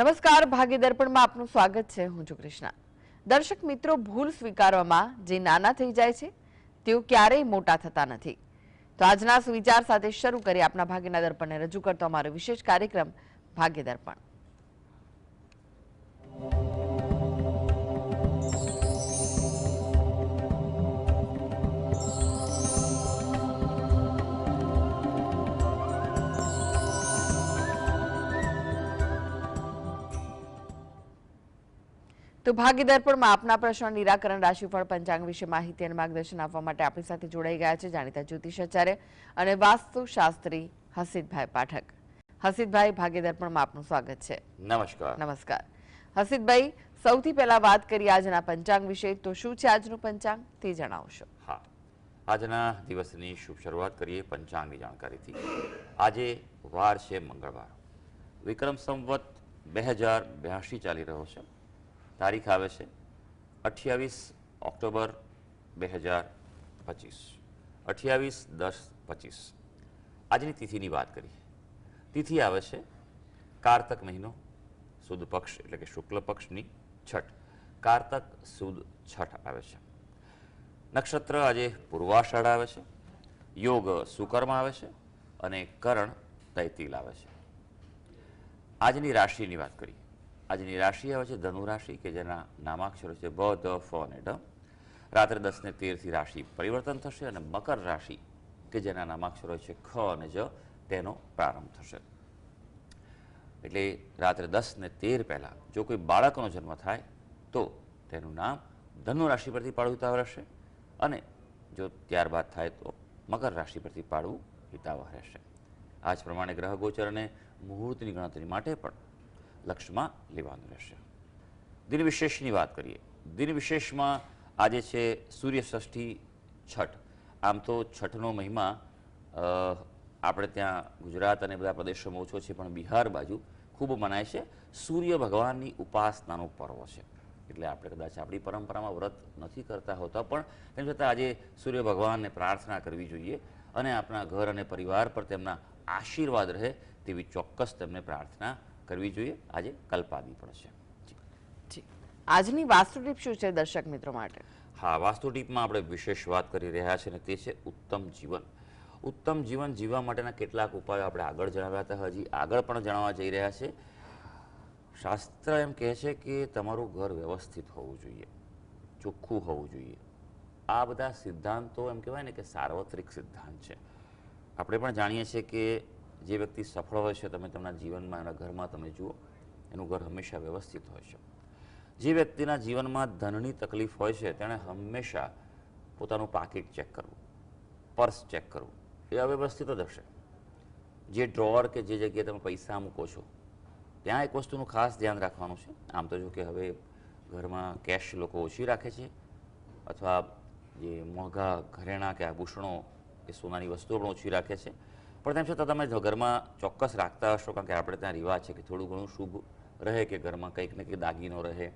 નમસ્કાર, ભાગ્ય દર્પણમાં આપનું સ્વાગત છે. હું છું કૃષ્ણા. દર્શક મિત્રો, ભૂલ સ્વીકારવામાં જે નાના થઈ જાય છે તેઓ ક્યારેય મોટા થતા નથી. તો આજના સુવિચાર સાથે શરૂ કરી આપના ભાગ્યના દર્પણને રજૂ કરતો અમારો વિશેષ કાર્યક્રમ ભાગ્ય દર્પણ. તો ભાગ્ય દર્પણમાં આપના પ્રશ્ન નિરાકરણ, રાશિફળ, પંચાંગ વિશે માહિતી અને માર્ગદર્શન આપવા માટે આપણી સાથે જોડાઈ ગયા છે જાણીતા જ્યોતિષાચાર્ય અને વાસ્તુશાસ્ત્રી હસીતભાઈ પાઠક. હસીતભાઈ, ભાગ્ય દર્પણમાં આપનું સ્વાગત છે. નમસ્કાર. નમસ્કાર. હસીતભાઈ, સૌથી પહેલા વાત કરીએ આજના પંચાંગ વિશે. તો શું છે આજનું પંચાંગ તે જણાવશો? હા, આજના દિવસની શુભ શરૂઆત કરીએ પંચાંગની જાણકારીથી. આજે વાર છે મંગળવાર. વિક્રમ સંવત 2082 ચાલી રહ્યો છે. તારીખ આવે છે 28 ઓક્ટોબર 2025, 28/10/25. આજની તિથિની વાત કરીએ. તિથિ આવે છે કારતક મહિનો, સુદ પક્ષ એટલે કે શુક્લ પક્ષની છઠ. કારતક સુદ છઠ આવે છે. નક્ષત્ર આજે પૂર્વાષાઢ આવે છે. યોગ સુકર્મ આવે છે અને કરણ તૈતિલ આવે છે. આજની રાશિની વાત કરીએ. આજની રાશિ આવે છે ધનુ રાશિ, કે જેના નામાક્ષરો છે બ, દ, ફ અને ડ. રાત્રે 10:13 રાશિ પરિવર્તન થશે અને મકર રાશિ, કે જેના નામાક્ષરો છે ખ અને જ, તેનો પ્રારંભ થશે. એટલે રાત્રે 10:13 પહેલા જો કોઈ બાળકનો જન્મ થાય તો તેનું નામ ધનુ રાશિ પરથી પાડવું હિતાવહ રહેશે, અને જો ત્યારબાદ થાય તો મકર રાશિ પરથી પાડવું હિતાવહ રહેશે. આ જ પ્રમાણે ગ્રહ ગોચર અને મુહૂર્તની ગણતરી માટે પણ લક્ષમાં લેવાનું રહેશે. દિન વિશેષની વાત કરીએ. દિન વિશેષમાં આજે છે સૂર્ય ષષ્ઠી છઠ. આમ તો છઠનો મહિમા આપણે ત્યાં ગુજરાત અને બધા પ્રદેશોમાં ઓછો છે, પણ બિહાર બાજુ ખૂબ મનાય છે. સૂર્ય ભગવાનની ઉપાસનાનું પર્વ છે. એટલે આપણે કદાચ આપણી પરંપરામાં વ્રત નથી કરતા હોતા, પણ તેમ છતાં આજે સૂર્ય ભગવાનને પ્રાર્થના કરવી જોઈએ અને આપણા ઘર અને પરિવાર પર તેમના આશીર્વાદ રહે તેવી ચોક્કસ તેમને પ્રાર્થના કરવી જોઈએ. આજે કલ્પાદી પણ છે. જી, આજની વાસ્તુ ટીપ શું છે દર્શક મિત્રો માટે? હા, વાસ્તુ ટીપમાં આપણે વિશેષ વાત કરી રહ્યા છીએ અને તે છે ઉત્તમ જીવન. ઉત્તમ જીવન જીવવા માટેના કેટલાક ઉપાયો આપણે આગળ જણાવ્યા હતા, હજી આગળ પણ જણાવવા જઈ રહ્યા છે. શાસ્ત્ર એમ કહે છે કે તમારું ઘર વ્યવસ્થિત હોવું જોઈએ, ચોખ્ખું હોવું જોઈએ. આ બધા સિદ્ધાંતો એમ કહેવાય ને કે સાર્વત્રિક સિદ્ધાંત છે. આપણે પણ જાણીએ છીએ કે જે વ્યક્તિ સફળ હોય છે, તમે તેમના જીવનમાં, એના ઘરમાં તમે જુઓ, એનું ઘર હંમેશા વ્યવસ્થિત હોય છે. જે વ્યક્તિના જીવનમાં ધનની તકલીફ હોય છે, તેણે હંમેશા પોતાનું પાકીટ ચેક કરવું, પર્સ ચેક કરવું. એ અવ્યવસ્થિત જ હશે. જે ડ્રોવર કે જે જગ્યાએ તમે પૈસા મૂકો છો, ત્યાં એક વસ્તુનું ખાસ ધ્યાન રાખવાનું છે. આમ તો જો કે હવે ઘરમાં કેશ લોકો ઓછી રાખે છે, અથવા જે મોંઘા ઘરેણાં કે આભૂષણો કે સોનાની વસ્તુઓ પણ ઓછી રાખે છે, પણ તેમ છતાં તમે ઘરમાં ચોક્કસ રાખતા હશો, કારણ કે આપણે ત્યાં રિવાજ છે કે થોડું ઘણું શુભ રહે કે ઘરમાં કંઈક ને કંઈક દાગીનો રહે,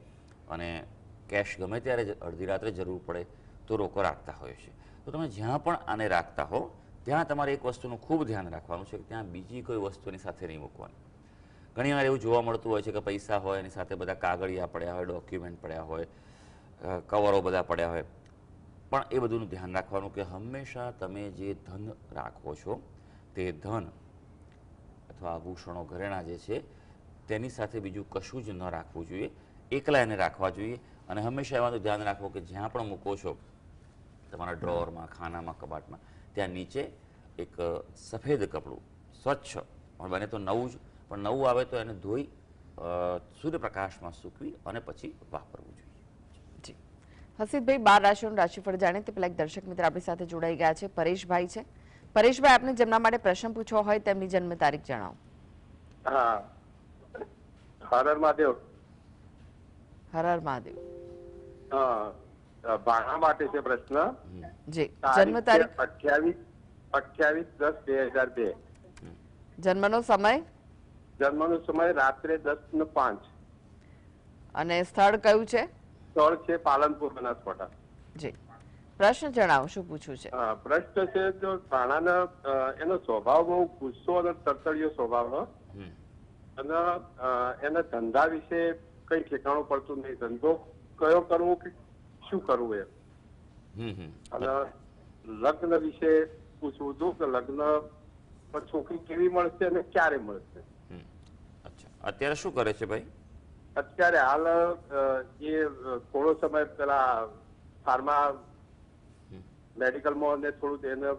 અને કેશ ગમે ત્યારે અડધી રાત્રે જરૂર પડે તો રોકો રાખતા હોય છે. તો તમે જ્યાં પણ આને રાખતા હો ત્યાં તમારે એક વસ્તુનું ખૂબ ધ્યાન રાખવાનું છે કે ત્યાં બીજી કોઈ વસ્તુની સાથે નહીં મૂકવાની. ઘણીવાર એવું જોવા મળતું હોય છે કે પૈસા હોય એની સાથે બધા કાગળિયા પડ્યા હોય, ડોક્યુમેન્ટ પડ્યા હોય, કવરો બધા પડ્યા હોય, પણ એ બધુંનું ધ્યાન રાખવાનું કે હંમેશા તમે જે ધન રાખો છો તે ધન અથવા આભૂષણો, ઘરેણાં જે છે તેની સાથે બીજું કશું જ ન રાખવું જોઈએ. એકલા એને રાખવા જોઈએ. અને હંમેશા એવાનું ધ્યાન રાખવું કે જ્યાં પણ મૂકો છો, તમારા ડ્રોવરમાં, ખાનામાં, કબાટમાં, ત્યાં નીચે એક સફેદ કપડું સ્વચ્છ, બને તો નવું જ, પણ નવું આવે તો એને ધોઈ સૂર્યપ્રકાશમાં સૂકવી અને પછી વાપરવું જોઈએ. જી, હસીતભાઈ, 12 રાશિઓનું રાશિફળ જાણે તે પહેલા એક દર્શક મિત્ર આપણી સાથે જોડાઈ ગયા છે. પરેશભાઈ છે. પરેશભાઈ, આપને જેમના માટે પ્રશ્ન પૂછવો હોય તેમની જન્મ તારીખ જણાવો. હા, હર હર મહાદેવ. હર હર મહાદેવ. ભાણા માટે છે પ્રશ્ન. જી, જન્મ તારીખ 28/10/2002. જન્મનો સમય? જન્મનો સમય રાત્રે 10:05. અને સ્થળ કયું છે? સ્થળ છે પાલનપુર, બનાસકાંઠા. જી, પ્રશ્ન જણાવો, શું પૂછવું છે? પ્રશ્ન છે જો ભાણાનો એનો સ્વભાવ બહુ ગુસ્સો અને તરતડિયો સ્વભાવ. અને એના ધંધા વિશે કઈ ઠેકાણું પડતું નહીં. ધંધો કયો કરવો કે શું કરવું એમ. અને લગ્ન વિશે પૂછવું હતું કે લગ્ન પર છોકરી કેવી મળશે અને ક્યારે મળશે. અચ્છા, અત્યારે શું કરે છે ભાઈ? અત્યારે હાલ એ થોડો સમય પેલા ફાર્મા મેડિકલમાં ને થોડું એને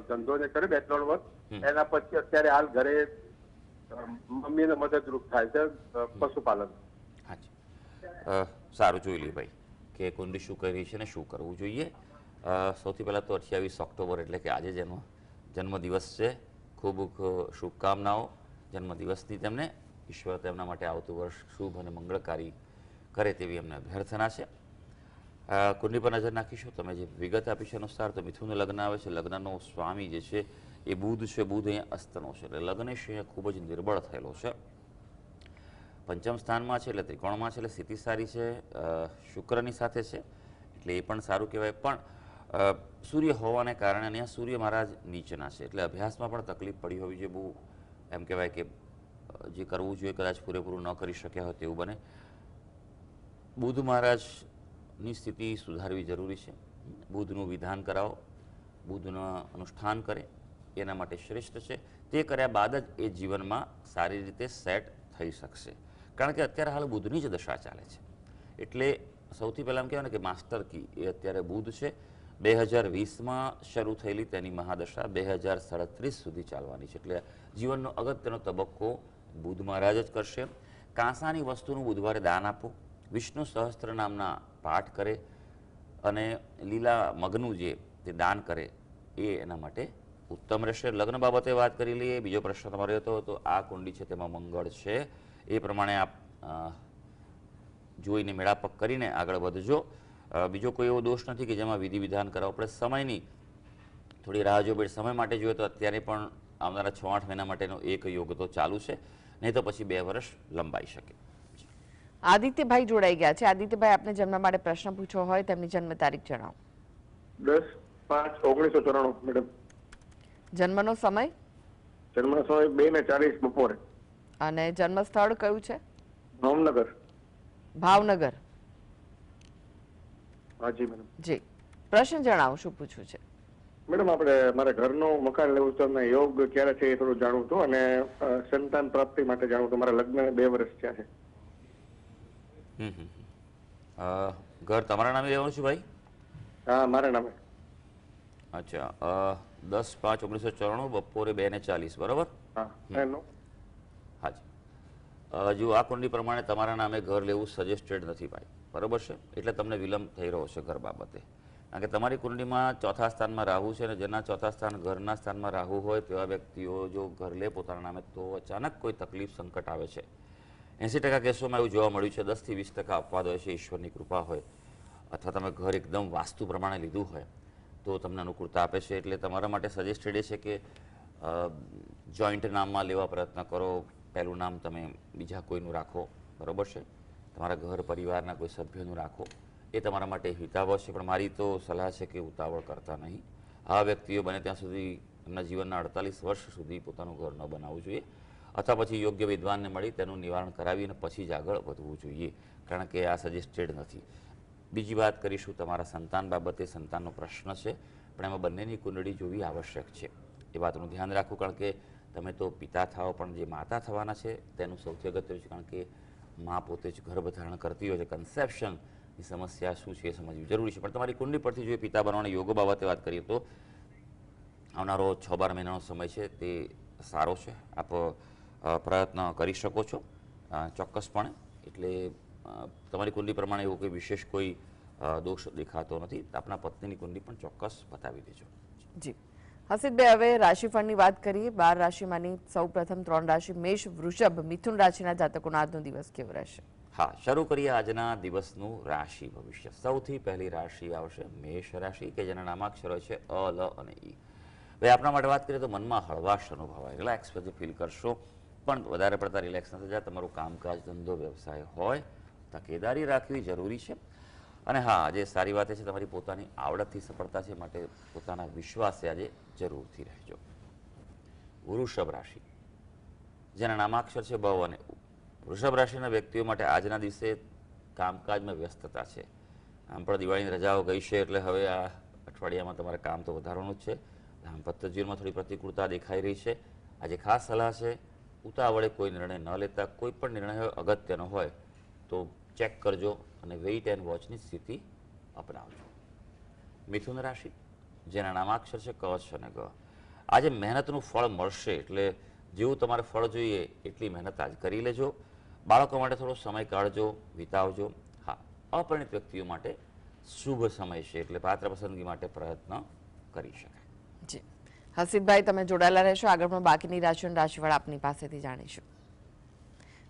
ધંધો ને કર્યો 2-3 વર્ષ. એના પછી અત્યારે હાલ ઘરે મમ્મીને મદદરૂપ થાય છે પશુપાલન. હાજી, સારું જોઈ લે ભાઈ કે કુંડલી શું કરી રહી છે ને શું કરવું જોઈએ. સૌથી પહેલાં તો 28 ઓક્ટોબર એટલે કે આજે જેનો જન્મદિવસ છે. ખૂબ શુભકામનાઓ જન્મદિવસની તેમને. ઈશ્વર તેમના માટે આવતું વર્ષ શુભ અને મંગળકારી કરે તેવી એમને અભ્યર્થના છે. કુંડલી પર નજર નાખીશું. તમે જે વિગત આપી છે અનુસાર તો મિથુન લગ્ન આવે છે. લગ્નનો સ્વામી જે છે એ બુધ છે. બુધ અહીંયા અસ્તનો છે એટલે લગ્નેશ અહીંયા ખૂબ જ નિર્બળ થયેલો છે. પંચમ સ્થાનમાં છે એટલે ત્રિકોણમાં છે એટલે સ્થિતિ સારી છે. શુક્રની સાથે છે એટલે એ પણ સારું કહેવાય. પણ સૂર્ય હોવાને કારણે અહીંયા સૂર્ય મહારાજ નીચેના છે એટલે અભ્યાસમાં પણ તકલીફ પડી હોવી જોઈએ. બહુ એમ કહેવાય કે જે કરવું જોઈએ કદાચ પૂરેપૂરું ન કરી શક્યા હોય તેવું બને. બુધ મહારાજની સ્થિતિ સુધારવી જરૂરી છે. બુધનું વિધાન કરાવો, બુધનું અનુષ્ઠાન કરે એના માટે શ્રેષ્ઠ છે. તે કર્યા બાદ જ એ જીવનમાં સારી રીતે સેટ થઈ શકશે. કારણ કે અત્યારે હાલ બુધની જ દશા ચાલે છે. એટલે સૌથી પહેલાં એમ કહેવાય ને કે માસ્ટર કી એ અત્યારે બુધ છે. 2020માં શરૂ થયેલી તેની મહાદશા 2037 સુધી ચાલવાની છે. એટલે જીવનનો અગત્યનો તબક્કો બુધ મહારાજ જ કરશે. કાંસાની વસ્તુનું બુધવારે દાન આપો. વિષ્ણુ સહસ્ત્ર નામના પાઠ કરે અને લીલા મગનું જે તે દાન કરે એ એના માટે ઉત્તમ રહેશે. લગ્ન બાબતે વાત કરી લઈએ. બીજો પ્રશ્ન તમારો હતો તો આ કુંડી છે તેમાં મંગળ છે. એ પ્રમાણે આપ જોઈને મેળાપક કરીને આગળ વધજો. બીજો કોઈ એવો દોષ નથી કે જેમાં વિધિ વિધાન કરાવવું પડે. સમયની થોડી રાહ જો સમય માટે જોઈએ તો અત્યારે પણ આવનારા 6-8 મહિના માટેનો એક યોગ તો ચાલુ છે. નહીં તો પછી 2 વર્ષ લંબાઈ શકે. આદિત્યભાઈ જોડાઈ ગયા છે. આદિત્યભાઈ, આપને જન્મ માટે પ્રશ્ન પૂછવો હોય તેમની જન્મ તારીખ જણાવો. 10/5/1994 મેડમ. જન્મનો સમય? જન્મ સમય 2:40 બપોરે. અને જન્મ સ્થળ કયું છે? ભાવનગર. ભાવનગર. હાજી મેડમ. જી, પ્રશ્ન જણાવો, શું પૂછવું છે? મેડમ આપણે મારે ઘરનું મકાન લેવું છે અને યોગ ક્યારે છે એ થોડું જાણવું હતું અને સંતાન પ્રાપ્તિ માટે જાણવું હતું. મારા લગ્ન 2 વર્ષ થયા છે. ઘર તમારા નામે રહેવાનું છે ભાઈ? હા, મારા નામે. અચ્છા, 10/5/1994 બપોરે 2:40 બરાબર? હા. હાજી. જો આ કુંડલી પ્રમાણે તમારા નામે ઘર લેવું સજેસ્ટેડ નથી ભાઈ, બરાબર છે? એટલે તમને વિલંબ થઈ રહ્યો છે ઘર બાબતે. કારણ કે તમારી કુંડલીમાં 4થા સ્થાનમાં રાહુ છે અને જેના 4થા સ્થાન ઘરના સ્થાનમાં રાહુ હોય તેવા વ્યક્તિઓ જો ઘર લે પોતાના નામે તો અચાનક કોઈ તકલીફ સંકટ આવે છે. 80% કેસોમાં એવું જોવા મળ્યું છે. 10 થી 20% અપવાદ હોય છે. ઈશ્વરની કૃપા હોય અથવા તમે ઘર એકદમ વાસ્તુ પ્રમાણે લીધું હોય તો તમને અનુકૂળતા આપે છે. એટલે તમારા માટે સજેસ્ટેડ એ છે કે જોઈન્ટ નામમાં લેવા પ્રયત્ન કરો. પહેલું નામ તમે બીજા કોઈનું રાખો, બરાબર છે? તમારા ઘર પરિવારના કોઈ સભ્યનું રાખો. એ તમારા માટે હિતાવહ છે. પણ મારી તો સલાહ છે કે ઉતાવળ કરતા નહીં. આ વ્યક્તિઓ બને ત્યાં સુધી એમના જીવનના 48 વર્ષ સુધી પોતાનું ઘર ન બનાવવું જોઈએ અથવા પછી યોગ્ય વિદ્વાનને મળી તેનું નિવારણ કરાવીને પછી જ આગળ વધવું જોઈએ. કારણ કે આ સજેસ્ટેડ નથી. બીજી વાત કરીશું તમારા સંતાન બાબતે. સંતાનનો પ્રશ્ન છે પણ એમાં બંનેની કુંડળી જોવી આવશ્યક છે. એ વાતનું ધ્યાન રાખવું. કારણ કે તમે તો પિતા થાઓ પણ જે માતા થવાના છે તેનું સૌથી અગત્યનું છે. કારણ કે મા પોતે જ ગર્ભધારણ કરતી હોય છે. કન્સેપ્શનની સમસ્યા શું છે એ સમજવી જરૂરી છે. પણ તમારી કુંડળી પરથી જો પિતા બનવાના યોગો બાબતે વાત કરીએ તો આવનારો 6-12 મહિનાનો સમય છે તે સારો છે. આપ પ્રયત્ન કરી શકો છો ચોક્કસપણે. એટલે તમારી કુંડલી પ્રમાણે એવો કોઈ વિશેષ કોઈ દોષ દેખાતો નથી. આપણા પત્નીની કુંડલી પણ ચોક્કસ બતાવી દેજો. જી હસીદભાઈ, હવે રાશિફળની વાત કરીએ. 12 રાશિમાંની સૌપ્રથમ 3 રાશિ મેષ, વૃષભ, મિથુન રાશિના જાતકોનો આજનો દિવસ કેવો રહેશે? હા, શરૂ કરીએ આજના દિવસનું રાશિ ભવિષ્ય. સૌથી પહેલી રાશિ આવશે મેષ રાશિ કે જેના નામાક્ષરો છે અ, લ અને ઈ. હવે આપણા માટે વાત કરીએ તો મનમાં હળવાશ અનુભવાય, રિલેક્સ પછી ફીલ કરશો. પણ વધારે પડતા રિલેક્સ ન થઈ જાય. તમારું કામકાજ, ધંધો, વ્યવસાય હોય તકેદારી રાખવી જરૂરી છે. અને હા, આજે સારી વાત એ છે તમારી પોતાની આવડતથી સફળતા છે માટે પોતાના વિશ્વાસે આજે જરૂરથી રહેજો. વૃષભ રાશિ જેના નામાક્ષર છે બ અને ઉ. વૃષભ રાશિના વ્યક્તિઓ માટે આજના દિવસે કામકાજમાં વ્યસ્તતા છે. આમ પણ દિવાળીની રજાઓ ગઈ છે એટલે હવે આ અઠવાડિયામાં તમારે કામ તો વધારવાનું જ છે. દાંપત્ય જીવનમાં થોડી પ્રતિકૂળતા દેખાઈ રહી છે. આજે ખાસ સલાહ છે, ઉતાવળે કોઈ નિર્ણય ન લેતા. કોઈ પણ નિર્ણય અગત્યનો હોય તો ચેક કરજો અને વેઇટ એન્ડ વોચની સ્થિતિ અપનાવજો. મિથુન રાશિ, જેના નામાક્ષર છે ક, છ અને ગ. આજે મહેનતનું ફળ મળશે, એટલે જેવું તમારે ફળ જોઈએ એટલી મહેનત આજ કરી લેજો. બાળકો માટે થોડો સમય કાઢજો, વિતાવજો. હા, અપરિણિત વ્યક્તિઓ માટે શુભ સમય છે, એટલે પાત્ર પસંદગી માટે પ્રયત્ન કરી શકાય. જી હસીબભાઈ, તમે જોડાયેલા રહેશો. આગળ પણ બાકીની રાશિઓ અને રાશિફળ આપની પાસેથી જાણીશું.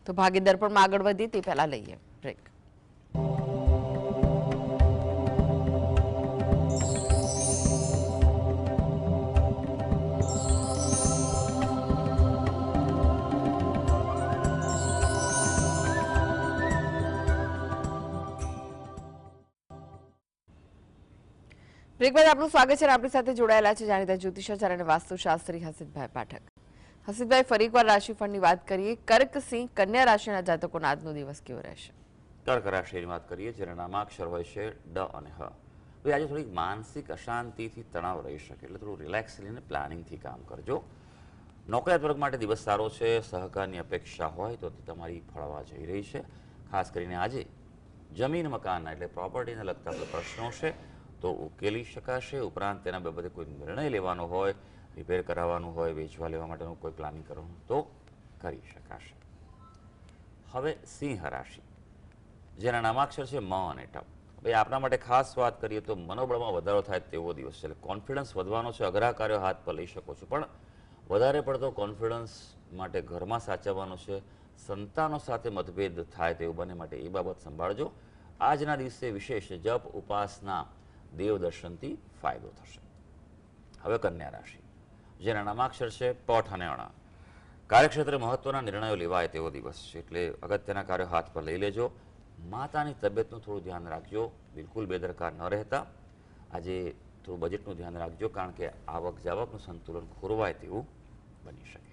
તો ભાગ્ય દર્પણમાં આગળ વધીએ તે પહેલા લઈએ બ્રેક. બ્રેક બાદ આપનું સ્વાગત છે. આપણી સાથે જોડાયેલા છે જાણીતા જ્યોતિષાચાર્ય અને વાસ્તુશાસ્ત્રી હસીબભાઈ પાઠક. હસીબભાઈ, ફરી એકવાર રાશિફળની વાત કરીએ. કર્ક, સિંહ, કન્યા રાશિના જાતકોનો આજનો દિવસ કેવો રહેશે? કર્ક રાશિની વાત કરીએ, જેના નામાક્ષર હોય છે ડ અને હ. ભાઈ, આજે થોડીક માનસિક અશાંતિથી તણાવ રહી શકે, એટલે થોડું રિલેક્સ લઈને પ્લાનિંગથી કામ કરજો. નોકરિયાત વર્ગ માટે દિવસ સારો છે. સહકારની અપેક્ષા હોય તો તે તમારી ફળવા જઈ રહી છે. ખાસ કરીને આજે જમીન મકાનના એટલે પ્રોપર્ટીને લગતા પ્રશ્નો છે તો ઉકેલી શકાશે. ઉપરાંત તેના બાબતે કોઈ નિર્ણય લેવાનો હોય, રિપેર કરાવવાનું હોય, વેચવા લેવા માટેનું કોઈ પ્લાનિંગ કરવાનું તો કરી શકાશે. હવે સિંહ રાશિ, જેના નામાક્ષર છે મ અને ટ. ભાઈ, આપણા માટે ખાસ વાત કરીએ તો મનોબળમાં વધારો થાય તેવો દિવસ છે. એટલે કોન્ફિડન્સ વધવાનો છે. અઘરા કાર્યો હાથ પર લઈ શકો છો, પણ વધારે પડતો કોન્ફિડન્સ માટે ઘરમાં સાચવવાનો છે. સંતાનો સાથે મતભેદ થાય તેવું બને માટે એ બાબત સંભાળજો. આજના દિવસે વિશેષ જપ, ઉપાસના, દેવ દર્શનથી ફાયદો થશે. હવે કન્યા રાશિ, જેના નામાક્ષર છે પઠ અને અણ. કાર્યક્ષેત્રે મહત્વના નિર્ણયો લેવાય તેવો દિવસ છે, એટલે અગત્યના કાર્યો હાથ પર લઈ લેજો. માતાની તબિયતનું થોડું ધ્યાન રાખજો. બિલકુલ બેદરકાર ન રહેતા. આજે થોડું બજેટનું ધ્યાન રાખજો, કારણ કે આવક જાવકનું સંતુલન ખોરવાય તેવું બની શકે.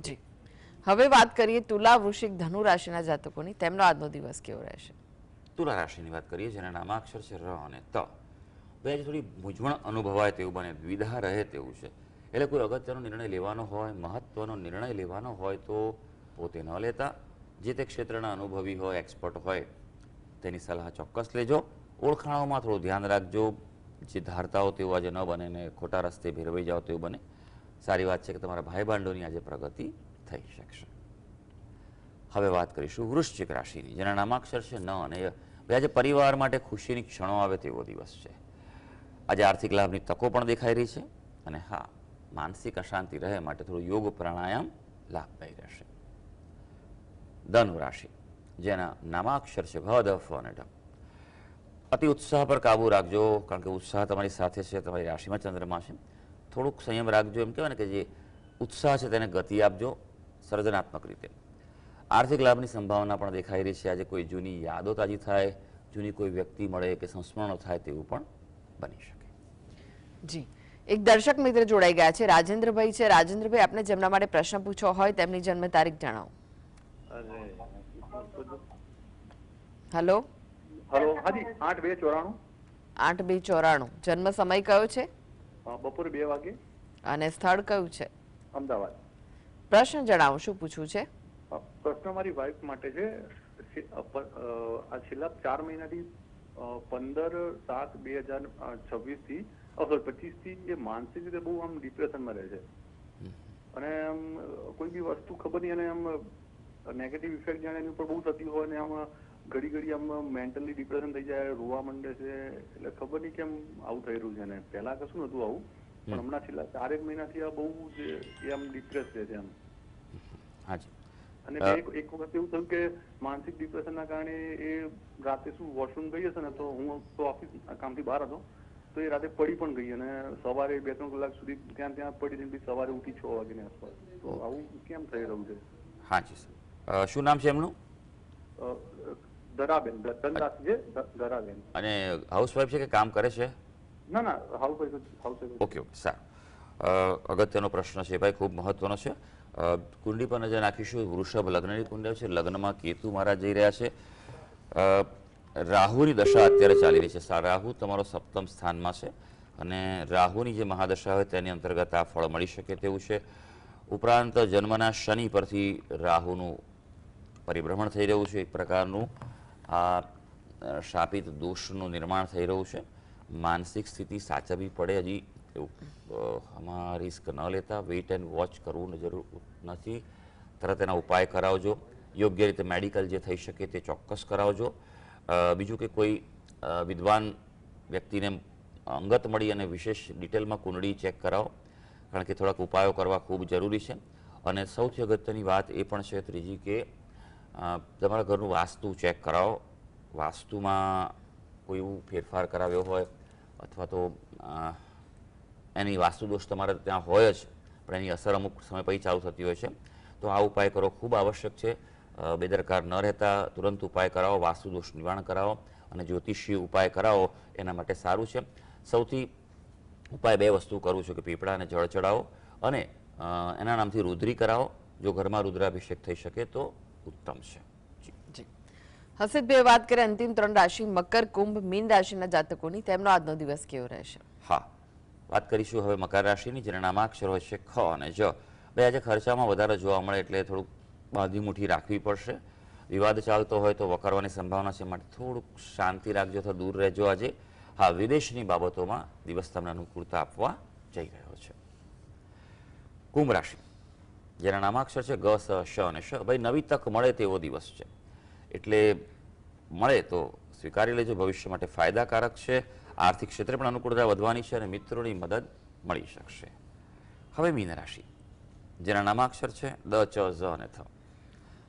જી હવે વાત કરીએ તુલા, વૃશ્ચિક, ધનુ રાશિના જાતકોની. તેમનો આજનો દિવસ કેવો રહેશે? તુલા રાશિની વાત કરીએ, જેના નામાક્ષર છે ર અને ત. આજે થોડી મૂંઝવણ અનુભવાય તેવું બને, દ્વિધા રહે તેવું છે. એટલે કોઈ અગત્યનો નિર્ણય લેવાનો હોય, મહત્વનો નિર્ણય લેવાનો હોય તો પોતે ન લેતા. જે તે ક્ષેત્રના અનુભવી હોય, એક્સપર્ટ હોય, તેની સલાહ ચોક્કસ લેજો. ઓળખાણોમાં થોડું ધ્યાન રાખજો. જે ધારતાઓ તેવું આજે ન બને ને ખોટા રસ્તે ભેરવાઈ જાઓ તેવું બને. સારી વાત છે કે તમારા ભાઈ ભાંડોની આજે પ્રગતિ થઈ શકશે. હવે વાત કરીશું વૃશ્ચિક રાશિની, જેના નામાક્ષર છે ન અને ય. આજે પરિવાર માટે ખુશીની ક્ષણો આવે તેવો દિવસ છે. આજે આર્થિક લાભની તકો પણ દેખાઈ રહી છે. અને હા, માનસિક અશાંતિ રહે માટે થોડું યોગ પ્રાણાયામ લાભદાયી રહેશે. ધનુ રાશિ, જેના નામાક્ષર છે ભ, દ, ફ અને ઢ. અતિ ઉત્સાહ પર કાબુ રાખજો, કારણ કે ઉત્સાહ તમારી સાથે છે. તમારી રાશિમાં ચંદ્રમા છે. થોડુંક સંયમ રાખજો. એમ કહેવાય ને કે જે ઉત્સાહ છે તેને ગતિ આપજો સર્જનાત્મક રીતે. આર્થિક લાભની સંભાવના પણ દેખાઈ રહી છે. આજે કોઈ જૂની યાદો તાજી થાય, જૂની કોઈ વ્યક્તિ મળે કે સંસ્મરણો થાય તેવું પણ બની શકે. જી એક દર્શક મિત્ર જોડાઈ ગયા છે, રાજેન્દ્રભાઈ છે. રાજેન્દ્રભાઈ, આપને જેમના માટે પ્રશ્ન પૂછવો હોય તેમની જન્મ તારીખ જણાવો. હેલો હેલો, હાજી 8/2/94. 8/2/94. જન્મ સમય કયો છે બપોરે 2 વાગે. અને સ્થળ કયું છે? અમદાવાદ. પ્રશ્ન જણાવો, શું પૂછવું છે? પ્રશ્ન મારી વાઈફ માટે છે. આ છેલ્લા 4 મહિનાથી 15/7/2026 થી 25 થી એ માનસિક રીતે બહુ આમ ડિપ્રેશનમાં રહે છે. અને આમ કોઈ બી વસ્તુ ખબર નહીં, અને આમ નેગેટિવ ઇફેક્ટ જાણે એની ઉપર બહુ થતી હોય, ને આમ ઘડી ઘડી આમ મેન્ટલી ડિપ્રેશન થઈ જાય, રોવા માંડે છે. એટલે ખબર નહીં કેમ આવું થઈ રહ્યું છે. ને પહેલા કશું નતું આવું, પણ હમણાં છેલ્લા 4 મહિનાથી આ બહુ એ આમ ડિપ્રેસ રહે છે આમ. હાજી. અને એક વખત એવું થયું કે માનસિક ડિપ્રેશનના કારણે એ રાતે શું વોશરૂમ ગઈ હશે ને, તો હું તો ઓફિસ કામથી બહાર હતો, તો એ રાતે પડી પણ ગઈ, અને સવારે 2-3 કલાક સુધી ત્યાં પડી રહીને સવારે ઉઠી 6 વાગ્યાની આસપાસ. તો આવું કેમ થઈ રહ્યું છે? હાજી સર. શું નામ છે એમનું? ધરાબેન, ધનરાશિ છે ધરાબેન. અને હાઉસવાઈફ છે કે કામ કરે છે? ના ના, હાઉસવાઈફ. ઓકે ઓકે, સારું. અગત્યનો પ્રશ્ન છે ભાઈ, ખૂબ મહત્વનો છે. કુંડલી પર નજર નાખીશું. વૃષભ લગ્નની કુંડલી છે. લગ્નમાં કેતુ મહારાજ જઈ રહ્યા છે. રાહુની દશા અત્યારે ચાલી રહી છે. રાહુ તમારો સપ્તમ સ્થાનમાં છે અને રાહુની જે મહાદશા હોય તેની અંતર્ગત આ ફળ મળી શકે તેવું છે. ઉપરાંત જન્મના શનિ પરથી રાહુનું પરિભ્રમણ થઈ રહ્યું છે. એક પ્રકારનું આ શાપિત દોષનું નિર્માણ થઈ રહ્યું છે. માનસિક સ્થિતિ સાચવવી પડે. હજી આમાં રિસ્ક ન લેતા વેઇટ એન્ડ વોચ કરવું જરૂર નથી. તરત એના ઉપાય કરાવજો. યોગ્ય રીતે મેડિકલ જે થઈ શકે તે ચોક્કસ કરાવજો. બીજું કે કોઈ વિદ્વાન વ્યક્તિને અંગત મળી અને વિશેષ ડિટેલમાં કુંડળી ચેક કરાવો, કારણ કે થોડાક ઉપાયો કરવા ખૂબ જરૂરી છે. અને સૌથી અગત્યની વાત એ પણ છે ત્રીજી કે તમારા ઘરનું વાસ્તુ ચેક કરાવો. વાસ્તુમાં કોઈ એવું ફેરફાર કરાવ્યો હોય અથવા તો એની વાસ્તુ દોષ તમારે ત્યાં હોય જ પણ એની અસર અમુક સમય પછી ચાલુ થતી હોય છે, તો આ ઉપાય કરવો ખૂબ આવશ્યક છે. બેદરકાર ન રહેતા તુરંત ઉપાય કરાવો, વાસ્તુ દોષ નિવારણ કરાવો અને જ્યોતિષી ઉપાય કરાવો એના માટે સારું છે. સૌથી ઉપાય બે વસ્તુ કરું છું કે પીપળાને જળ ચડાવો અને એના નામથી રુદ્રી કરાવો. જો ઘરમાં રુદ્રાભિષેક થઈ શકે તો ઉત્તમ છે. જી હર્ષિતભાઈ, વાત કરીએ અંતિમ 3 રાશિ મકર, કુંભ, મીન રાશિના જાતકોની, તેમનો આજનો દિવસ કેવો રહેશે? હા, વાત કરીશું હવે મકર રાશિની, જેના નામાક્ષર હોય છે ખ અને જ. ભાઈ, આજે ખર્ચામાં વધારે જોવા મળે એટલે થોડુંક બાંધી મુઠ્ઠી રાખવી પડશે. વિવાદ ચાલતો હોય તો વકરવાની સંભાવના છે, માટે થોડુંક શાંતિ રાખજો અથવા દૂર રહેજો આજે. હા, વિદેશની બાબતોમાં દિવસ તમને અનુકૂળતા આપવા જઈ રહ્યો છે. કુંભ રાશિ, જેના નામાક્ષર છે ગ, સ, શ અને શ. ભાઈ, નવી તક મળે તેવો દિવસ છે, એટલે મળે તો સ્વીકારી લેજો. ભવિષ્ય માટે ફાયદાકારક છે. આર્થિક ક્ષેત્રે પણ અનુકૂળતા વધવાની છે અને મિત્રોની મદદ મળી શકશે. હવે મીન રાશિ, જેના નામાક્ષર છે દ, ચ, ઝ અને થ.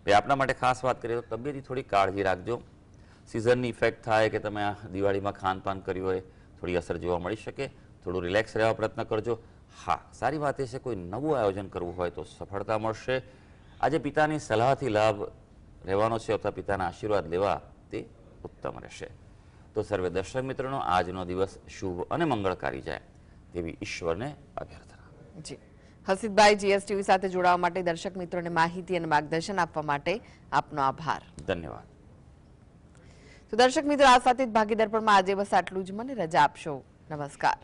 ભાઈ, આપના માટે ખાસ વાત કરીએ તો તબિયતની થોડી કાળજી રાખજો. સિઝનની ઇફેક્ટ થાય કે તમે આ દિવાળીમાં ખાનપાન કર્યું હોય, થોડી અસર જોવા મળી શકે. થોડું રિલેક્સ રહેવા પ્રયત્ન કરજો. હા, સારી વાત એ છે કોઈ નવું આયોજન કરવું હોય તો સફળતા મળશે. આજે પિતાની સલાહથી લાભ રહેવાનો છે અથવા પિતાના આશીર્વાદ લેવા તે ઉત્તમ રહેશે. તો સર્વે દર્શક મિત્રોનો આજનો દિવસ શુભ અને મંગળકારી જાય તેવી ઈશ્વરને અભ્યર્થના. જી હર્ષિતભાઈ, જીએસટીવી સાથે જોડાવા માટે, દર્શક મિત્રોને માહિતી અને માર્ગદર્શન આપવા માટે આપનો આભાર. ધન્યવાદ. તો દર્શક મિત્રો, આ સાથે જ ભાગીદાર પરમાં આજે બસ આટલું જ. મને રજા આપશો. નમસ્કાર.